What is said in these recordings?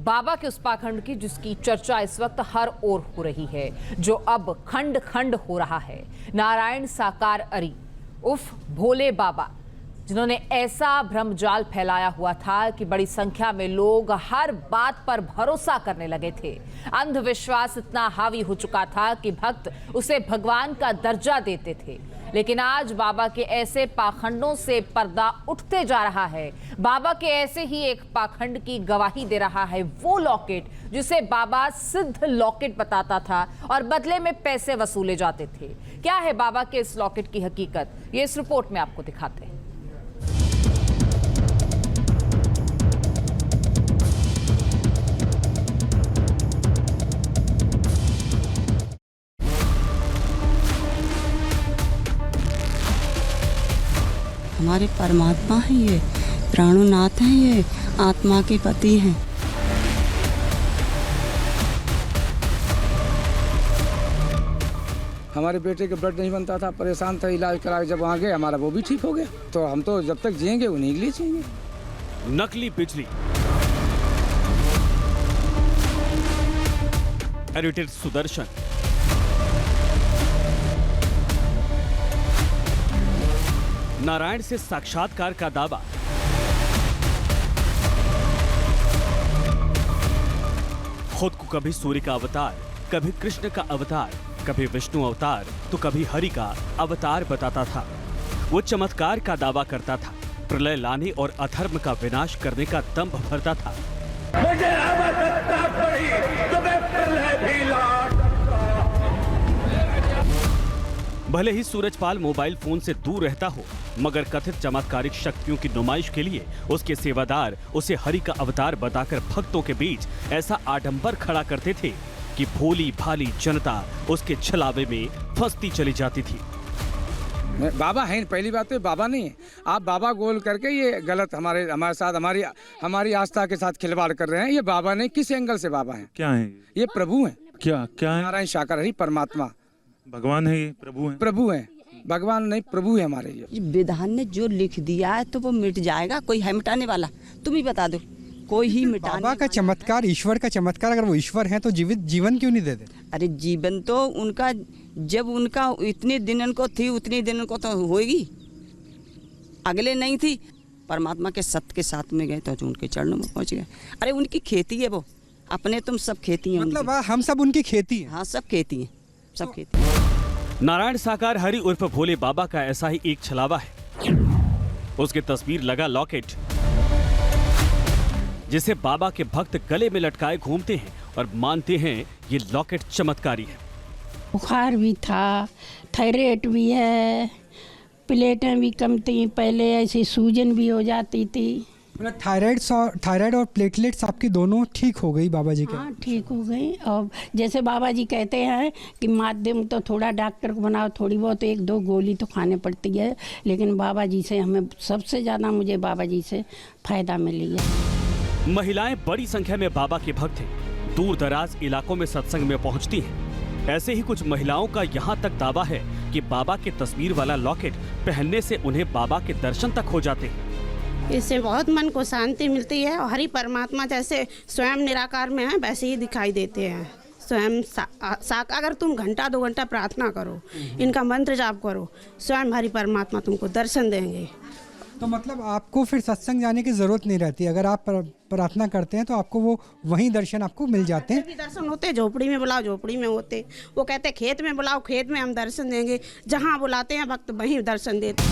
बाबा के उस पाखंड की जिसकी चर्चा इस वक्त हर ओर हो रही है, जो अब खंड खंड हो रहा है। नारायण साकार अरी उफ भोले बाबा, जिन्होंने ऐसा भ्रमजाल फैलाया हुआ था कि बड़ी संख्या में लोग हर बात पर भरोसा करने लगे थे। अंधविश्वास इतना हावी हो चुका था कि भक्त उसे भगवान का दर्जा देते थे। लेकिन आज बाबा के ऐसे पाखंडों से पर्दा उठते जा रहा है। बाबा के ऐसे ही एक पाखंड की गवाही दे रहा है वो लॉकेट जिसे बाबा सिद्ध लॉकेट बताता था और बदले में पैसे वसूले जाते थे। क्या है बाबा के इस लॉकेट की हकीकत, ये इस रिपोर्ट में आपको दिखाते हैं। हमारे परमात्मा हैं, ये प्राणनाथ हैं, ये आत्मा के पति हैं। हमारे बेटे के ब्लड नहीं बनता था, परेशान था, इलाज करा जब वहाँ गए हमारा वो भी ठीक हो गया। तो हम तो जब तक जिएंगे उन्हीं के लिए जिएंगे। नकली बिजली, हेरिटेज सुदर्शन, नारायण से साक्षात्कार का दावा, खुद को कभी सूर्य का अवतार, कभी कृष्ण का अवतार, कभी विष्णु अवतार तो कभी हरि का अवतार बताता था। वो चमत्कार का दावा करता था, प्रलय लाने और अधर्म का विनाश करने का दंभ भरता था। मुझे आवश्यकता पड़ी तो मैं प्रलय भी ला सकता। भले ही सूरजपाल मोबाइल फोन से दूर रहता हो, मगर कथित चमत्कारिक शक्तियों की नुमाइश के लिए उसके सेवादार उसे हरि का अवतार बताकर भक्तों के बीच ऐसा आडंबर खड़ा करते थे कि भोली भाली जनता उसके छलावे में फंसती चली जाती थी। बाबा हैं, पहली बात तो बाबा नहीं है। आप बाबा गोल करके ये गलत हमारे साथ हमारी आस्था के साथ खिलवाड़ कर रहे हैं। ये बाबा नहीं, किस एंगल से बाबा हैं? क्या है ये प्रभु हैं। क्या है? नारायण साकार हरि परमात्मा भगवान है, ये प्रभु है। प्रभु हैं, भगवान नहीं प्रभु है हमारे। ये विधान ने जो लिख दिया है तो वो मिट जाएगा, कोई है मिटाने वाला? तुम ही बता दो, कोई ही मिटाने बाबा का चमत्कार, ईश्वर का चमत्कार, अगर वो ईश्वर है तो जीवन क्यों नहीं देते? अरे जीवन तो उनका जब उनका इतने दिनों को थी उतने दिनों को तो होगी, अगले नहीं थी। परमात्मा के सत्य के साथ में गए तो उनके चरणों में पहुंच गए। अरे उनकी खेती है वो, अपने तुम सब खेती है मतलब हम सब उनकी खेती है। हाँ सब खेती है, सब खेती है। नारायण साकार हरि उर्फ भोले बाबा का ऐसा ही एक छलावा है। उसकी तस्वीर लगा लॉकेट, जिसे बाबा के भक्त गले में लटकाए घूमते हैं और मानते हैं ये लॉकेट चमत्कारी है। बुखार भी था, थायराइड भी है, प्लेटें भी कम थी, पहले ऐसी सूजन भी हो जाती थी। थायराइड और प्लेटलेट्स आपकी दोनों ठीक हो गई बाबा जी के? हाँ ठीक हो गई। और जैसे बाबा जी कहते हैं कि माध्यम तो थोड़ा डॉक्टर को बनाओ, थोड़ी बहुत एक दो गोली तो खाने पड़ती है, लेकिन बाबा जी से हमें सबसे ज़्यादा मुझे बाबा जी से फ़ायदा मिली है। महिलाएं बड़ी संख्या में बाबा के भक्त हैं, दूर दराज इलाकों में सत्संग में पहुंचती हैं। ऐसे ही कुछ महिलाओं का यहाँ तक दावा है कि बाबा के तस्वीर वाला लॉकेट पहनने से उन्हें बाबा के दर्शन तक हो जाते हैं। इससे बहुत मन को शांति मिलती है और हरि परमात्मा जैसे स्वयं निराकार में है वैसे ही दिखाई देते हैं। स्वयं अगर तुम घंटा 2 घंटा प्रार्थना करो, इनका मंत्र जाप करो, स्वयं हरि परमात्मा तुमको दर्शन देंगे। तो मतलब आपको फिर सत्संग जाने की जरूरत नहीं रहती, अगर आप प्रार्थना करते हैं तो आपको वो वहीं दर्शन आपको मिल जाते हैं। भी दर्शन होते, झोपड़ी में बुलाओ झोपड़ी में होते, वो कहते खेत में बुलाओ खेत में हम दर्शन देंगे, जहाँ बुलाते हैं भक्त वहीं दर्शन देते।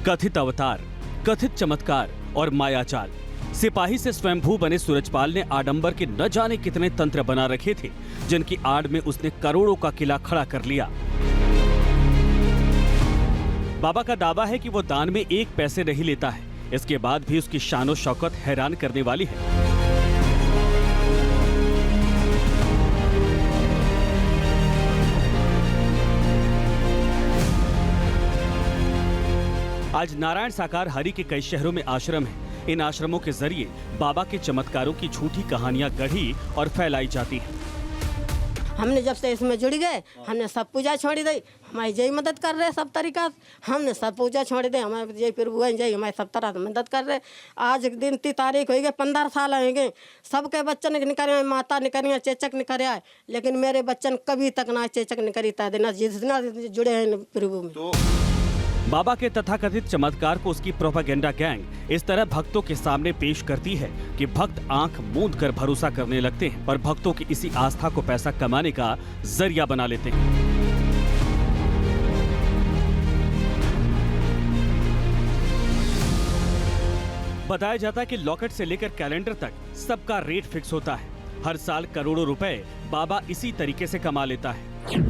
कथित अवतार, कथित चमत्कार और मायाजाल, सिपाही से स्वयंभू बने सूरजपाल ने आडंबर के न जाने कितने तंत्र बना रखे थे, जिनकी आड़ में उसने करोड़ों का किला खड़ा कर लिया। बाबा का दावा है कि वो दान में 1 पैसे नहीं लेता है, इसके बाद भी उसकी शान और शौकत हैरान करने वाली है। आज नारायण साकार हरि के कई शहरों में आश्रम हैं। इन आश्रमों के जरिए बाबा के चमत्कारों की झूठी कहानियां गढ़ी और फैलाई जाती हैं। हमने जब से इसमें जुड़ गए हमने सब पूजा छोड़ दी, हमारी जय मदद कर रहे सब तरीका से, हमने सब पूजा छोड़ दी, हमारे जय प्रभु हैं जय हमारे सब तरह मदद कर रहे। आज दिन 3 तारीख हो गई, 15 साल हो गए, सबके बच्चन निकल माता निकल चेचक निकल आए, लेकिन मेरे बच्चन कभी तक ना चेचक निकली ता देना जितना जुड़े हैं प्रभु में। बाबा के तथाकथित चमत्कार को उसकी प्रोपेगेंडा गैंग इस तरह भक्तों के सामने पेश करती है कि भक्त आंख मूंद कर भरोसा करने लगते हैं और भक्तों की इसी आस्था को पैसा कमाने का जरिया बना लेते हैं। बताया जाता है कि लॉकेट से लेकर कैलेंडर तक सबका रेट फिक्स होता है। हर साल करोड़ों रुपए बाबा इसी तरीके से कमा लेता है।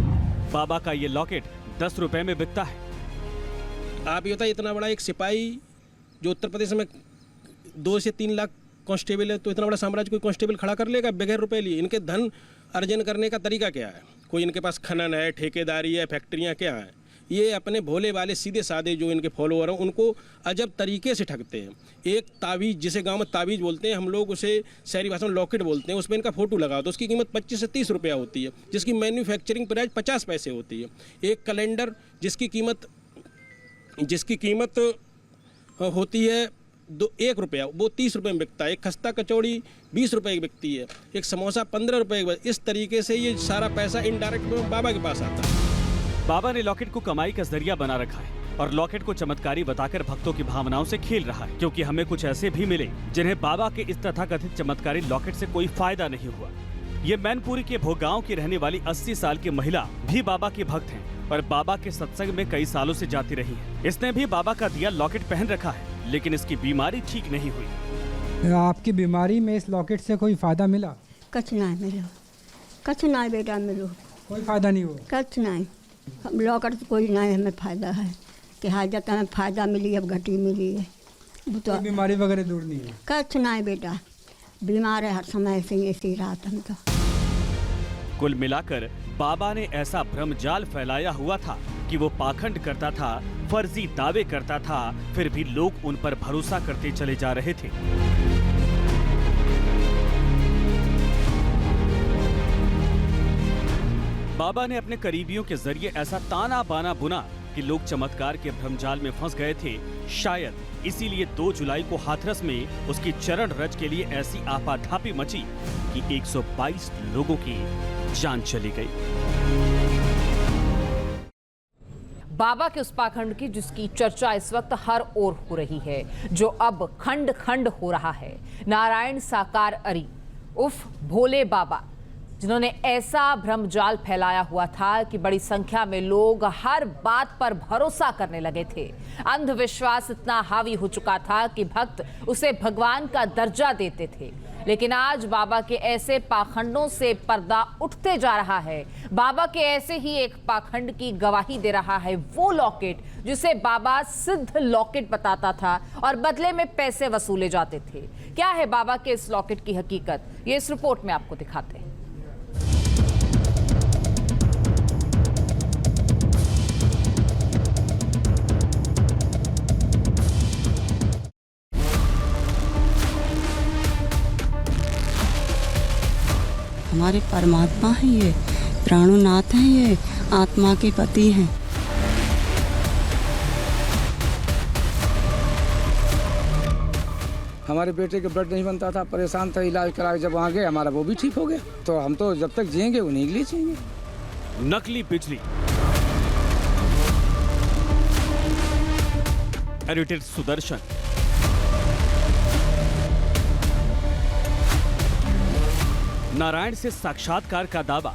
बाबा का ये लॉकेट 10 रुपए में बिकता है। आप ये बताइए, इतना बड़ा एक सिपाही जो उत्तर प्रदेश में 2 से 3 लाख कांस्टेबल है, तो इतना बड़ा साम्राज्य कोई कांस्टेबल खड़ा कर लेगा बगैर रुपए लिए? इनके धन अर्जन करने का तरीका क्या है? कोई इनके पास खनन है, ठेकेदारी है, फैक्ट्रियाँ क्या हैं? ये अपने भोले वाले सीधे साधे जो इनके फॉलोअर हैं उनको अजब तरीके से ठगते हैं। एक तावीज़, जिसे गांव में तावीज़ बोलते हैं, हम लोग उसे शहरी भाषा में लॉकेट बोलते हैं, उसमें इनका फोटो लगा तो उसकी कीमत 25 से 30 रुपया होती है, जिसकी मैन्युफैक्चरिंग प्राइस 50 पैसे होती है। एक कैलेंडर जिसकी कीमत होती है 1 रुपया, वो 30 रुपये में बिकता है। एक खस्ता कचौड़ी 20 रुपये की बिकती है, एक समोसा 15 रुपये की। इस तरीके से ये सारा पैसा इनडायरेक्ट बाबा के पास आता है। बाबा ने लॉकेट को कमाई का जरिया बना रखा है और लॉकेट को चमत्कारी बताकर भक्तों की भावनाओं से खेल रहा है, क्योंकि हमें कुछ ऐसे भी मिले जिन्हें बाबा के इस तथाकथित चमत्कारी लॉकेट से कोई फायदा नहीं हुआ। ये मैनपुरी के भोगांव की रहने वाली 80 साल की महिला भी बाबा की भक्त हैं और बाबा के सत्संग में कई सालों से जाती रही है। इसने भी बाबा का दिया लॉकेट पहन रखा है, लेकिन इसकी बीमारी ठीक नहीं हुई। आपकी बीमारी में इस लॉकेट से कोई फायदा मिला? कुछ नहीं मिलो, कुछ नहीं बेटा मिलो, कोई फायदा नहीं हुआ? कुछ नहीं, लॉकेट से कोई नहीं हमें फायदा है कि हाजत हमें फायदा मिली, अब घटी मिली है, तो बीमारी वगैरह दूर नहीं है? कुछ नहीं बेटा, बीमार है हर समय से ऐसी रात हम तो। कुल मिलाकर बाबा ने ऐसा भ्रमजाल फैलाया हुआ था कि वो पाखंड करता था, फर्जी दावे करता था, फिर भी लोग उन पर भरोसा करते चले जा रहे थे। बाबा ने अपने करीबियों के जरिए ऐसा ताना बाना बुना कि लोग चमत्कार के भ्रमजाल में फंस गए थे। शायद इसीलिए 2 जुलाई को हाथरस में उसकी चरण रज के लिए ऐसी आपाधापी मची कि 122 लोगों की जान चली गई। बाबा के उस पाखंड की जिसकी चर्चा इस वक्त हर ओर हो रही है, जो अब खंड खंड हो रहा है। नारायण साकार अरी उफ भोले बाबा, जिन्होंने ऐसा भ्रमजाल फैलाया हुआ था कि बड़ी संख्या में लोग हर बात पर भरोसा करने लगे थे। अंधविश्वास इतना हावी हो चुका था कि भक्त उसे भगवान का दर्जा देते थे। लेकिन आज बाबा के ऐसे पाखंडों से पर्दा उठते जा रहा है। बाबा के ऐसे ही एक पाखंड की गवाही दे रहा है वो लॉकेट जिसे बाबा सिद्ध लॉकेट बताता था और बदले में पैसे वसूले जाते थे। क्या है बाबा के इस लॉकेट की हकीकत, ये इस रिपोर्ट में आपको दिखाते हैं। हमारे परमात्मा हैं, ये प्राणनाथ हैं, ये आत्मा के पति हैं। हमारे बेटे के ब्लड नहीं बनता था, परेशान था, इलाज करा जब वहाँ गए हमारा वो भी ठीक हो गया। तो हम तो जब तक जिएंगे उन्हीं के लिए जिएंगे। नकली बिजली, हेरिटेज सुदर्शन, नारायण से साक्षात्कार का दावा,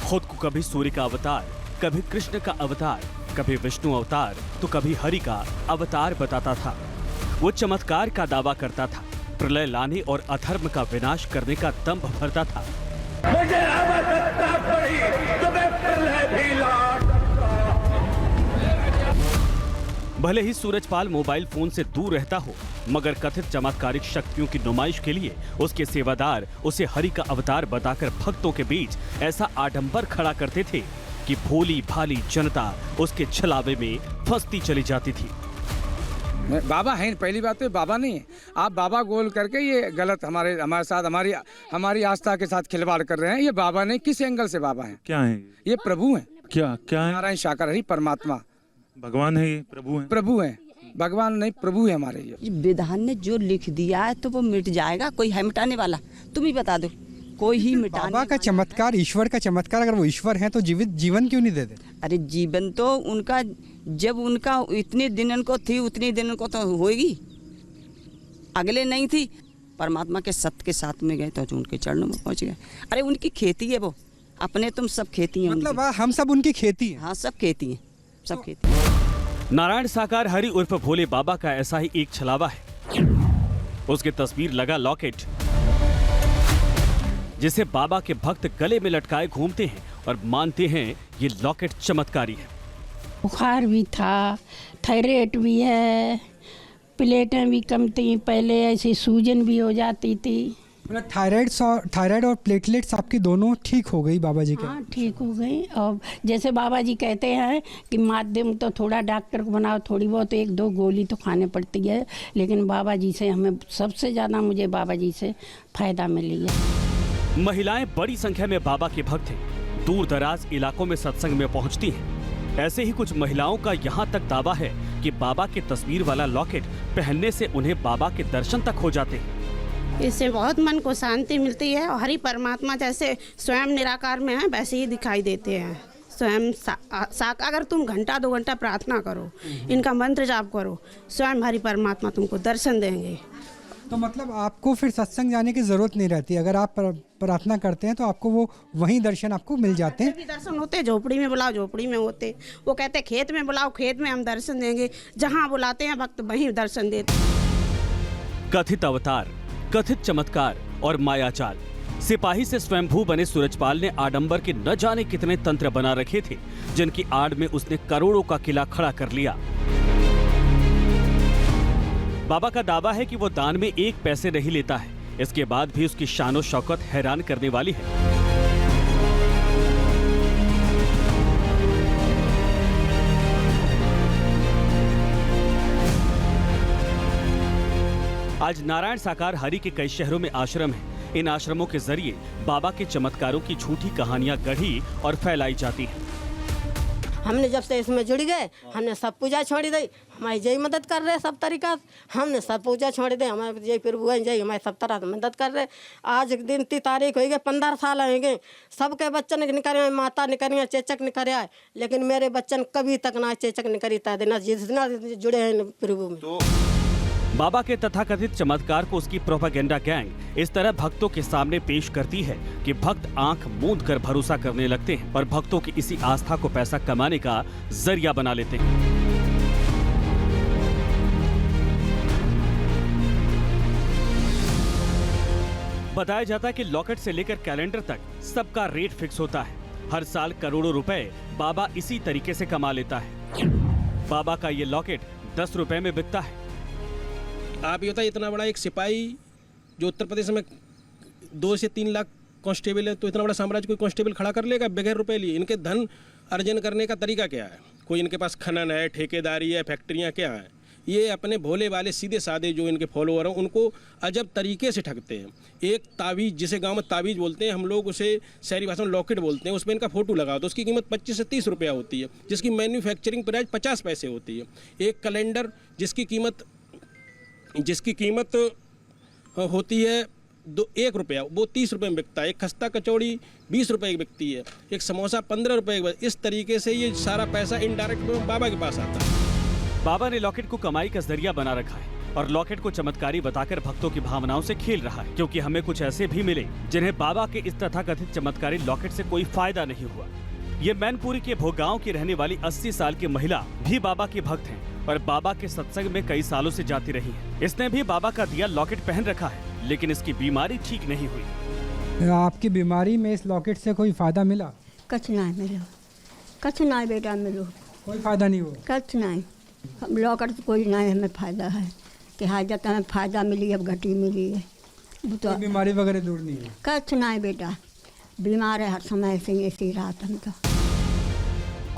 खुद को कभी सूर्य का अवतार, कभी कृष्ण का अवतार, कभी विष्णु अवतार तो कभी हरि का अवतार बताता था। वो चमत्कार का दावा करता था, प्रलय लाने और अधर्म का विनाश करने का दंभ भरता था। मुझे आवश्यकता पड़ी तो मैं प्रलय भी ला सकता। भले ही सूरजपाल मोबाइल फोन से दूर रहता हो, मगर कथित चमत्कारिक शक्तियों की नुमाइश के लिए उसके सेवादार उसे हरि का अवतार बताकर भक्तों के बीच ऐसा आडंबर खड़ा करते थे कि भोली भाली जनता उसके छलावे में फंसती चली जाती थी। बाबा है पहली बात तो बाबा नहीं है। आप बाबा गोल करके ये गलत हमारे साथ हमारी आस्था के साथ खिलवाड़ कर रहे हैं। ये बाबा नहीं, किस एंगल से बाबा हैं? क्या है ये प्रभु हैं। क्या है? नारायण साकार हरि परमात्मा भगवान है, ये प्रभु है। प्रभु हैं, भगवान नहीं प्रभु है हमारे। ये विधान ने जो लिख दिया है तो वो मिट जाएगा, कोई है मिटाने वाला? तुम ही बता दो, कोई ही मिटाने बाबा का चमत्कार, ईश्वर का चमत्कार, अगर वो ईश्वर है तो जीवन क्यों नहीं देते? अरे जीवन तो उनका जब उनका इतने दिनों को थी उतने दिनों को तो होगी, अगले नहीं थी। परमात्मा के सत्य के साथ में गए तो उनके चरणों में पहुंच गए। अरे उनकी खेती है वो, अपने तुम सब खेती है मतलब हम सब उनकी खेती है। हाँ, सब खेती है, सब खेती है। नारायण साकार हरि उर्फ भोले बाबा का ऐसा ही एक छलावा है। उसकी तस्वीर लगा लॉकेट, जिसे बाबा के भक्त गले में लटकाए घूमते हैं और मानते हैं ये लॉकेट चमत्कारी है। बुखार भी था, थायराइड भी है, प्लेटें भी कम थी, पहले ऐसी सूजन भी हो जाती थी। मतलब थायराइड और प्लेटलेट्स आपकी दोनों ठीक हो गई बाबा जी के? हाँ, ठीक हो गई। और जैसे बाबा जी कहते हैं कि माध्यम तो थोड़ा डॉक्टर को बनाओ, थोड़ी बहुत एक दो गोली तो खाने पड़ती है, लेकिन बाबा जी से हमें सबसे ज़्यादा मुझे बाबा जी से फ़ायदा मिली है। महिलाएं बड़ी संख्या में बाबा के भक्त हैं, दूर दराज इलाकों में सत्संग में पहुंचती हैं। ऐसे ही कुछ महिलाओं का यहाँ तक दावा है कि बाबा के तस्वीर वाला लॉकेट पहनने से उन्हें बाबा के दर्शन तक हो जाते हैं। इससे बहुत मन को शांति मिलती है और हरि परमात्मा जैसे स्वयं निराकार में है वैसे ही दिखाई देते हैं। स्वयं अगर तुम घंटा 2 घंटा प्रार्थना करो, इनका मंत्र जाप करो, स्वयं हरि परमात्मा तुमको दर्शन देंगे। तो मतलब आपको फिर सत्संग जाने की जरूरत नहीं रहती, अगर आप प्रार्थना करते हैं तो आपको वो वहीं दर्शन आपको मिल जाते हैं। भी दर्शन होते, झोपड़ी में बुलाओ झोपड़ी में होते, वो कहते खेत में बुलाओ खेत में हम दर्शन देंगे, जहाँ बुलाते हैं भक्त वहीं दर्शन देते। कथित अवतार, कथित चमत्कार और मायाजाल। सिपाही से स्वयंभू बने सूरजपाल ने आडंबर के न जाने कितने तंत्र बना रखे थे, जिनकी आड़ में उसने करोड़ों का किला खड़ा कर लिया। बाबा का दावा है कि वो दान में 1 पैसे नहीं लेता है, इसके बाद भी उसकी शान और शौकत हैरान करने वाली है। आज नारायण साकार हरि के कई शहरों में आश्रम हैं। इन आश्रमों के जरिए बाबा के चमत्कारों की झूठी कहानियां गढ़ी और फैलाई जाती हैं। हमने जब से इसमें जुड़ गए, हमने सब पूजा छोड़ दी, हमारी जय मदद कर रहे सब तरीका। हमने सब पूजा छोड़ दी, हमारे जय प्रभु जय हमारी सब तरह मदद कर रहे। आज दिन की तारीख हो गई, 15 साल होंगे, सबके बच्चन निकल माता निकल चेचक निकल आए, लेकिन मेरे बच्चन कभी तक ना चेचक निकली देना जितना जुड़े हैं प्रभु में। बाबा के तथाकथित चमत्कार को उसकी प्रोपेगेंडा गैंग इस तरह भक्तों के सामने पेश करती है कि भक्त आंख मूंद कर भरोसा करने लगते हैं और भक्तों की इसी आस्था को पैसा कमाने का जरिया बना लेते हैं। बताया जाता है कि लॉकेट से लेकर कैलेंडर तक सबका रेट फिक्स होता है। हर साल करोड़ों रुपए बाबा इसी तरीके से कमा लेता है। बाबा का ये लॉकेट 10 रुपए में बिकता है। आप ये बताइए, इतना बड़ा एक सिपाही जो उत्तर प्रदेश में 2 से 3 लाख कांस्टेबल है, तो इतना बड़ा साम्राज्य कोई कांस्टेबल खड़ा कर लेगा बगैर रुपए लिए? इनके धन अर्जन करने का तरीका क्या है? कोई इनके पास खनन है, ठेकेदारी है, फैक्ट्रियाँ क्या है? ये अपने भोले वाले सीधे साधे जो इनके फॉलोअर हैं उनको अजब तरीके से ठगते हैं। एक तावीज़, जिसे गांव में तावीज़ बोलते हैं, हम लोग उसे शहरी भाषा में लॉकेट बोलते हैं, उसमें इनका फोटो लगा तो उसकी कीमत 25 से 30 रुपया होती है, जिसकी मैन्युफैक्चरिंग प्राइस 50 पैसे होती है। एक कैलेंडर जिसकी कीमत होती है 1 रुपया, वो 30 रुपये में बिकता है। एक खस्ता कचौड़ी 20 रुपये की बिकती है, एक समोसा 15 रुपये की। इस तरीके से ये सारा पैसा इनडायरेक्ट बाबा के पास आता है। बाबा ने लॉकेट को कमाई का जरिया बना रखा है और लॉकेट को चमत्कारी बताकर भक्तों की भावनाओं से खेल रहा है, क्योंकि हमें कुछ ऐसे भी मिले जिन्हें बाबा के इस तथाकथित चमत्कारी लॉकेट से कोई फायदा नहीं हुआ। ये मैनपुरी के भोगांव की रहने वाली 80 साल की महिला भी बाबा के भक्त हैं और बाबा के सत्संग में कई सालों से जाती रही है। इसने भी बाबा का दिया लॉकेट पहन रखा है, लेकिन इसकी बीमारी ठीक नहीं हुई। आपकी बीमारी में इस लॉकेट से कोई फायदा मिला? कुछ नहीं मिलो, कुछ नहीं बेटा मिलो, कोई फायदा नहीं हुआ? कुछ नहीं, लॉकेट से कोई नहीं हमें फायदा है कि हाजत हमें फायदा मिली, अब घटी मिली है। तो बीमारी वगैरह दूर नहीं है? कुछ नहीं बेटा, बीमार है हर समय से ऐसी रात हम तो।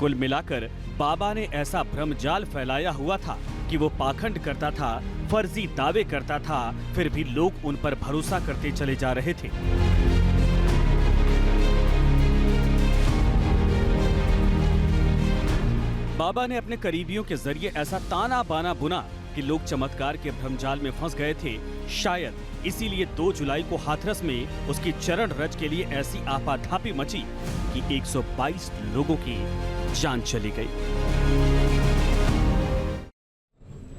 कुल मिलाकर बाबा ने ऐसा भ्रमजाल फैलाया हुआ था कि वो पाखंड करता था, फर्जी दावे करता था, फिर भी लोग उन पर भरोसा करते चले जा रहे थे। बाबा ने अपने करीबियों के जरिए ऐसा ताना बाना बुना कि लोग चमत्कार के भ्रमजाल में फंस गए थे। शायद इसीलिए 2 जुलाई को हाथरस में उसकी चरण रज के लिए ऐसी आपाधापी मची कि 122 लोगों की जान चली गई।